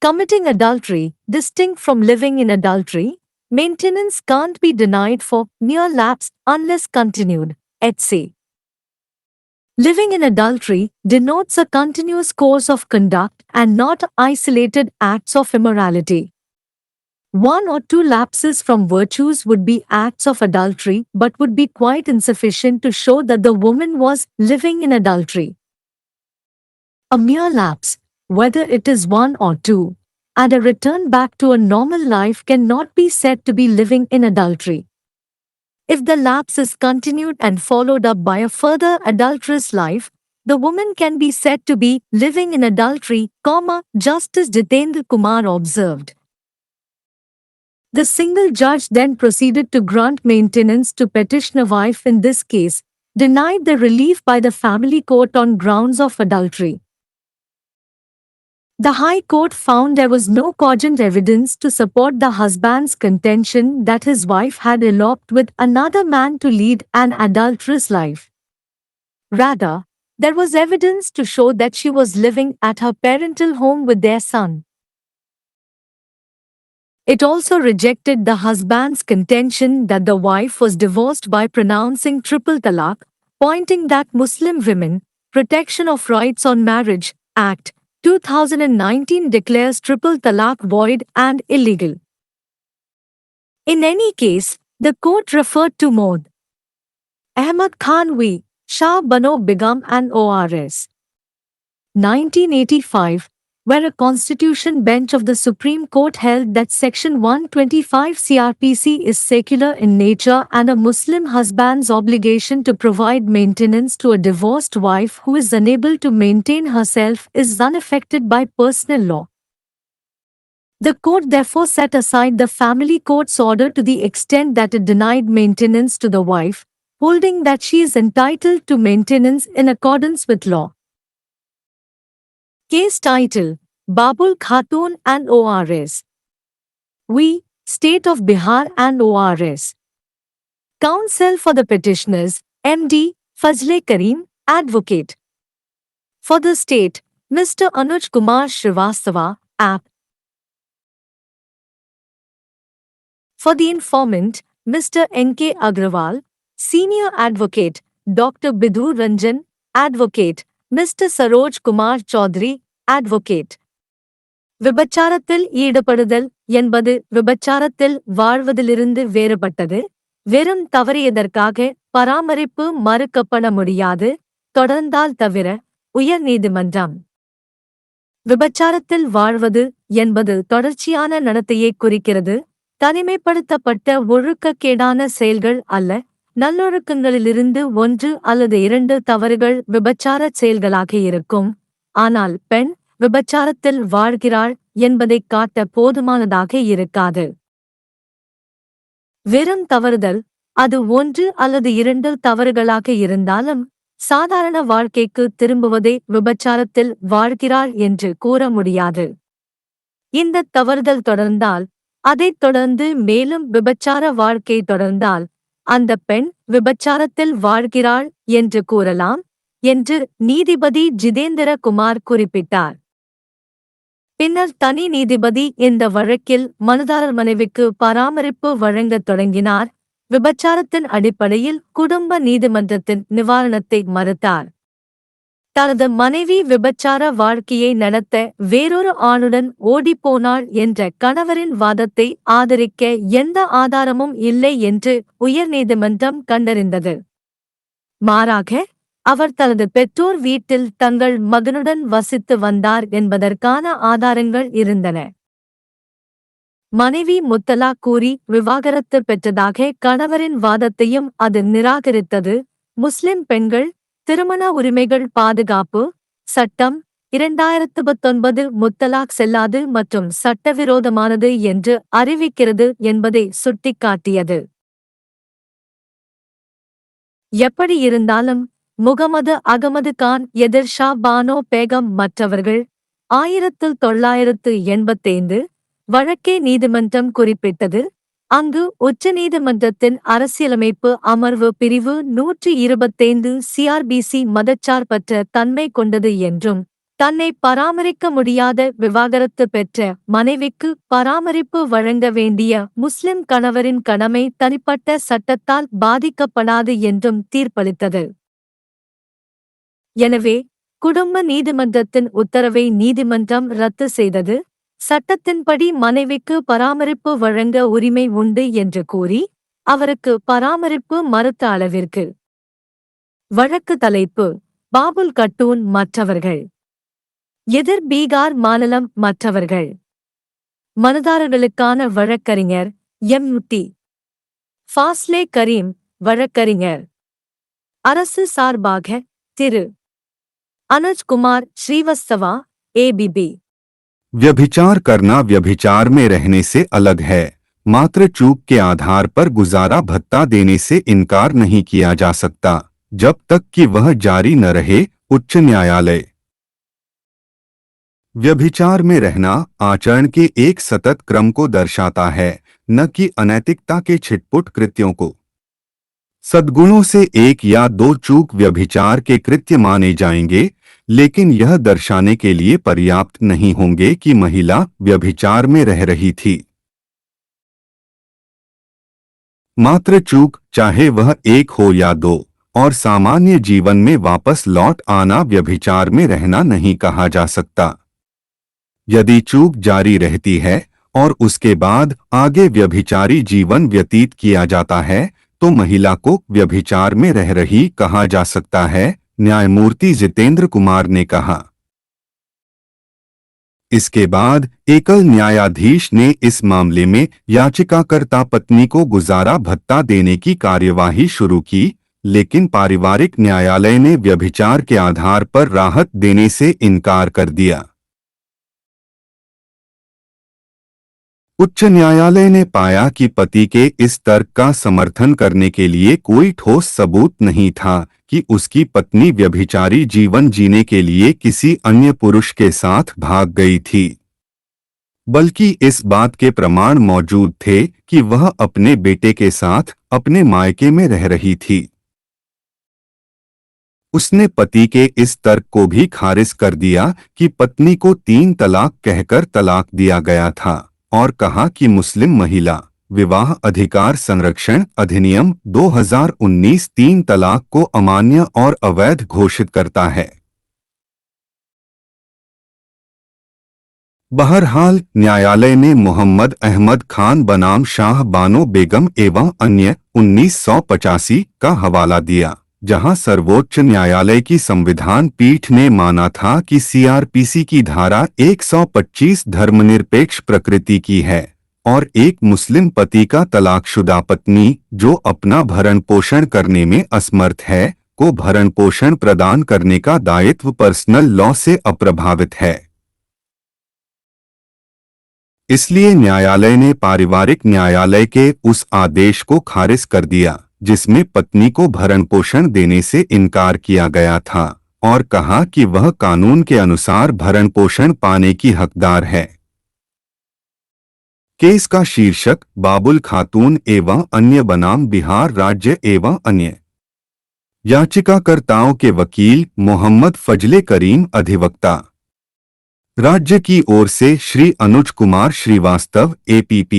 Committing adultery, distinct from living in adultery, maintenance can't be denied for mere lapse unless continued, etc. Living in adultery denotes a continuous course of conduct and not isolated acts of immorality. One or two lapses from virtues would be acts of adultery but would be quite insufficient to show that the woman was living in adultery. A mere lapse, whether it is one or two, and a return back to a normal life cannot be said to be living in adultery. If the lapse is continued and followed up by a further adulterous life, the woman can be said to be living in adultery, Justice Jitendra Kumar observed. The single judge then proceeded to grant maintenance to petitioner wife in this case, denied the relief by the family court on grounds of adultery. The High Court found there was no cogent evidence to support the husband's contention that his wife had eloped with another man to lead an adulterous life. Rather, there was evidence to show that she was living at her parental home with their son. It also rejected the husband's contention that the wife was divorced by pronouncing triple talaq, pointing that Muslim Women, Protection of Rights on Marriage, Act 2019 declares triple talaq void and illegal. In any case, the court referred to Maud Ahmad Khan v. Shah Bano Begum and ORS. 1985, where a constitution bench of the Supreme Court held that Section 125 CRPC is secular in nature and a Muslim husband's obligation to provide maintenance to a divorced wife who is unable to maintain herself is unaffected by personal law. The court therefore set aside the family court's order to the extent that it denied maintenance to the wife, holding that she is entitled to maintenance in accordance with law. Case title: Babul Khatun and ORS. We, State of Bihar and ORS. Counsel for the petitioners, MD, Fazle Karim, Advocate. For the state, Mr. Anuj Kumar Srivastava, App. For the informant, Mr. N.K. Agrawal, Senior Advocate, Dr. Bidhu Ranjan, Advocate, Mr. Saroj Kumar Chaudhary, Advocate. விபச்சாரத்தில் ஈடுபடுதல் என்பது விபச்சாரத்தில் வாழ்வதிலிருந்து வேறுபட்டது, வெறும் தவறியதற்காக பராமரிப்பு மறுக்கப்பட முடியாது, தொடர்ந்தால் தவிர, உயர் நீதிமன்றம். விபச்சாரத்தில் வாழ்வது என்பது தொடர்ச்சியான நடத்தையை குறிக்கிறது, தனிமைப்படுத்தப்பட்ட ஒழுக்கக்கேடான செயல்கள் அல்ல. நல்லொழுக்கங்களிலிருந்து ஒன்று அல்லது இரண்டு தவறுகள் விபச்சாரச் செயல்களாக இருக்கும், ஆனால் பெண் விபச்சாரத்தில் வாழ்கிறாள் என்பதைக் காட்ட போதுமானதாக இருக்காது. வெறும் தவறுதல், அது ஒன்று அல்லது இரண்டு தவறுகளாக இருந்தாலும், சாதாரண வாழ்க்கைக்கு திரும்புவதை விபச்சாரத்தில் வாழ்கிறாள் என்று கூற முடியாது. இந்த தவறுதல் தொடர்ந்தால், அதைத் தொடர்ந்து மேலும் விபச்சார வாழ்க்கை தொடர்ந்தால், அந்த பெண் விபச்சாரத்தில் வாழ்கிறாள் என்று கூறலாம் என்று நீதிபதி ஜிதேந்திர குமார் குறிப்பிட்டார். பின்னர் தனி நீதிபதி இந்த வழக்கில் மனுதாரர் மனைவிக்கு பராமரிப்பு வழங்கத் தொடங்கினார். விபச்சாரத்தின் அடிப்படையில் குடும்ப நீதிமன்றத்தின் நிவாரணத்தை மறுத்தார். தனது மனைவி விபச்சார வாழ்க்கையை நடத்த வேறொரு ஆணுடன் ஓடிப்போனாள் என்ற கணவரின் வாதத்தை ஆதரிக்க எந்த ஆதாரமும் இல்லை என்று உயர்நீதிமன்றம் கண்டறிந்தது. மாறாக, அவர் தனது பெற்றோர் வீட்டில் தங்கள் மகனுடன் வசித்து வந்தார் என்பதற்கான ஆதாரங்கள் இருந்தன. மனைவி முத்தலாக் கூறி விவாகரத்து பெற்றதாக கணவரின் வாதத்தையும் அது நிராகரித்தது. முஸ்லிம் பெண்கள் திருமண உரிமைகள் பாதுகாப்பு சட்டம் 2019 முத்தலாக் செல்லாது மற்றும் சட்டவிரோதமானது என்று அறிவிக்கிறது என்பதை சுட்டிக்காட்டியது. எப்படி இருந்தாலும், முகமது அகமது கான் எதிர் ஷா பானோ பேகம் மற்றவர்கள் 1985 வழக்கை நீதிமன்றம் குறிப்பிட்டது. அங்கு உச்சநீதிமன்றத்தின் அரசியலமைப்பு அமர்வு பிரிவு 125 CRBC மதச்சார்பற்ற தன்மை கொண்டது என்றும், தன்னை பராமரிக்க முடியாத விவாகரத்து பெற்ற மனைவிக்கு பராமரிப்பு வழங்க வேண்டிய முஸ்லிம் கணவரின் கடமை தனிப்பட்ட சட்டத்தால் பாதிக்கப்படாது என்றும் தீர்ப்பளித்தது. எனவே குடும்ப நீதிமன்றத்தின் உத்தரவை நீதிமன்றம் ரத்து செய்தது. சட்டத்தின்படி மனைவிக்கு பராமரிப்பு வழங்க உரிமை உண்டு என்று கூறி அவருக்கு பராமரிப்பு மறுத்த அளவிற்கு. வழக்கு தலைப்பு: பாபுல் கட்டூன் மற்றவர்கள். எதிர் பீகார் மாநிலம் மற்றவர்கள். மனுதாரர்களுக்கான வழக்கறிஞர் எம்.டி. ஃபாஸ்லே கரீம். வழக்கறிஞர் அரசு சார்பாக திரு अनुज कुमार श्रीवास्तवा, ABB। व्यभिचार करना व्यभिचार में रहने से अलग है। मात्र चूक के आधार पर गुजारा भत्ता देने से इनकार नहीं किया जा सकता जब तक कि वह जारी न रहे। उच्च न्यायालय। व्यभिचार में रहना आचरण के एक सतत क्रम को दर्शाता है, न कि अनैतिकता के छिटपुट कृत्यों को। सद्गुणों से एक या दो चूक व्यभिचार के कृत्य माने जाएंगे, लेकिन यह दर्शाने के लिए पर्याप्त नहीं होंगे कि महिला व्यभिचार में रह रही थी। मात्र चूक, चाहे वह एक हो या दो, और सामान्य जीवन में वापस लौट आना व्यभिचार में रहना नहीं कहा जा सकता। यदि चूक जारी रहती है और उसके बाद आगे व्यभिचारी जीवन व्यतीत किया जाता है तो महिला को व्यभिचार में रह रही कहा जा सकता है, न्यायमूर्ति जितेंद्र कुमार ने कहा। इसके बाद एकल न्यायाधीश ने इस मामले में याचिकाकर्ता पत्नी को गुजारा भत्ता देने की कार्यवाही शुरू की, लेकिन पारिवारिक न्यायालय ने व्यभिचार के आधार पर राहत देने से इनकार कर दिया। उच्च न्यायालय ने पाया कि पति के इस तर्क का समर्थन करने के लिए कोई ठोस सबूत नहीं था कि उसकी पत्नी व्यभिचारी जीवन जीने के लिए किसी अन्य पुरुष के साथ भाग गई थी, बल्कि इस बात के प्रमाण मौजूद थे कि वह अपने बेटे के साथ अपने मायके में रह रही थी। उसने पति के इस तर्क को भी खारिज कर दिया कि पत्नी को 3 तलाक कहकर तलाक दिया गया था और कहा कि मुस्लिम महिला विवाह अधिकार संरक्षण अधिनियम 2019 3 तलाक को अमान्य और अवैध घोषित करता है। बहरहाल न्यायालय ने मोहम्मद अहमद खान बनाम शाह बानो बेगम एवं अन्य 1985 का हवाला दिया, जहां सर्वोच्च न्यायालय की संविधान पीठ ने माना था कि CRPC की धारा 125 धर्मनिरपेक्ष प्रकृति की है और एक मुस्लिम पति का तलाकशुदा पत्नी जो अपना भरण पोषण करने में असमर्थ है को भरण पोषण प्रदान करने का दायित्व पर्सनल लॉ से अप्रभावित है। इसलिए न्यायालय ने पारिवारिक न्यायालय के उस आदेश को खारिज कर दिया जिसमें पत्नी को भरण पोषण देने से इनकार किया गया था और कहा कि वह कानून के अनुसार भरण पोषण पाने की हकदार है। केस का शीर्षक बाबुल खातून एवं अन्य बनाम बिहार राज्य एवं अन्य। याचिकाकर्ताओं के वकील मोहम्मद फजले करीम, अधिवक्ता राज्य की ओर से श्री अनुज कुमार श्रीवास्तव, APP।